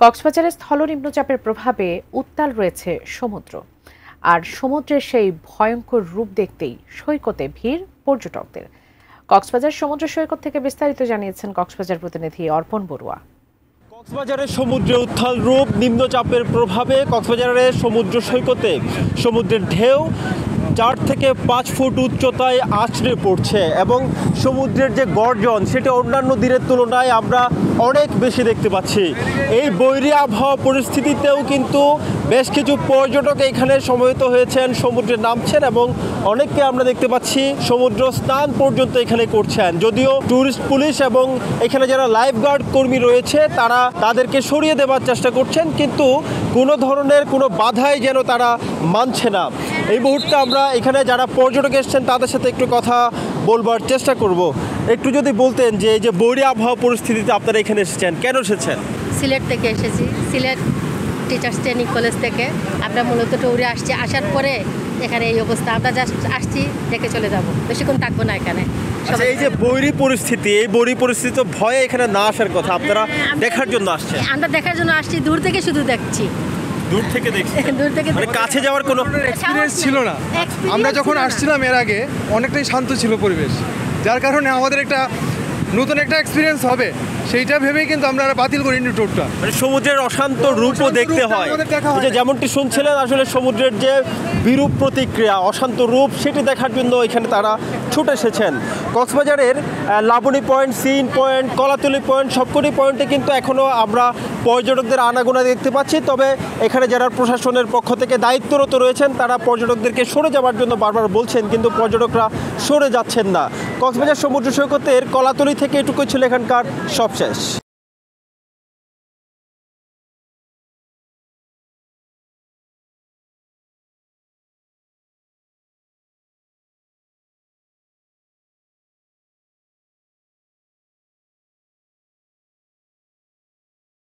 কক্সবাজারে স্থল নিম্নচাপের প্রভাবে উত্তাল রয়েছে সমুদ্র। আর সমুদ্রের সেই ভয়ঙ্কর রূপ দেখতেই সৈকতে ভিড় পর্যটকদের। কক্সবাজার সমুদ্র সৈকত থেকে বিস্তারিত জানিয়েছেন কক্সবাজার প্রতিনিধি অর্পণ বড়ুয়া। কক্সবাজারের সমুদ্রে উত্তাল রূপ, নিম্নচাপের প্রভাবে কক্সবাজারের সমুদ্র সৈকতে সমুদ্রের ঢেউ 4 থেকে 5 ফুট উচ্চতায় আছড়ে পড়ছে এবং সমুদ্রের যে গর্জন সেটা অন্যান্য দিনের তুলনায় আমরা অনেক বেশি দেখতে পাচ্ছি। এই বৈরী আবহাওয়া পরিস্থিতিতেও কিন্তু বেশ কিছু পর্যটক এখানে সমবেত হয়েছেন, সমুদ্রে নামছেন এবং অনেককে আমরা দেখতে পাচ্ছি সমুদ্র স্নান পর্যন্ত এখানে করছেন। যদিও ট্যুরিস্ট পুলিশ এবং এখানে যারা লাইফগার্ড কর্মী রয়েছে তারা তাদেরকে সরিয়ে দেওয়ার চেষ্টা করছেন, কিন্তু কোনো ধরনের কোনো বাধাই যেন তারা মানছে না। এই মুহূর্তে আমরা এখানে যারা পর্যটক এসেছেন তাদের সাথে একটু কথা বলবার চেষ্টা করব। একটু যদি বলতেন যে এই যে বৈরী আবহাওয়া পরিস্থিতিতে আপনারা এখানে এসেছেন, কেন এসেছেন? সিলেট থেকে এসেছি, সিলেট টিচার্স ট্রেনিং কলেজ থেকে। আমরা মূলত ট্যুরে আসছি, আসার পরে এখানে এই অবস্থা। আমরা জাস্ট আসছি, দেখে চলে যাব, বেশিক্ষণ থাকবো না এখানে। আচ্ছা, এই যে বৈরী পরিস্থিতি, এই বৈরী পরিস্থিতি তো ভয়ে এখানে না আসার কথা, আপনারা দেখার জন্য আসছেন। আমরা দেখার জন্য আসছি, দূর থেকে শুধু দেখছি। দূর থেকে দেখছি, দূর থেকে মানে কাছে যাওয়ার কোনো এক্সপিরিয়েন্স ছিল না। আমরা যখন আসছিলাম এর আগে অনেকটাই শান্ত ছিল পরিবেশ, যার কারণে আমাদের একটা নতুন একটা এক্সপিরিয়েন্স হবে সেইটা ভেবেই কিন্তু আমরা বাতিল করিনি ট্যুরটা। মানে সমুদ্রের অশান্ত রূপও দেখতে হয়। এই যে যেমনটি শুনছিলেন, আসলে সমুদ্রের যে বিরূপ প্রতিক্রিয়া, অশান্ত রূপ, সেটি দেখার জন্য এখানে তারা ছুটে এসেছেন। কক্সবাজারের লাবণী পয়েন্ট, সিন পয়েন্ট, কলাতলি পয়েন্ট, সবকটি পয়েন্টে কিন্তু এখনও আমরা পর্যটকদের আনাগোনা দেখতে পাচ্ছি। তবে এখানে যারা প্রশাসনের পক্ষ থেকে দায়িত্বরত রয়েছেন তারা পর্যটকদেরকে সরে যাওয়ার জন্য বারবার বলছেন, কিন্তু পর্যটকরা সরে যাচ্ছেন না। কক্সবাজার সমুদ্র সৈকতের কলাতলি থেকে এটুকুই ছিল এখানকার সব শেষ।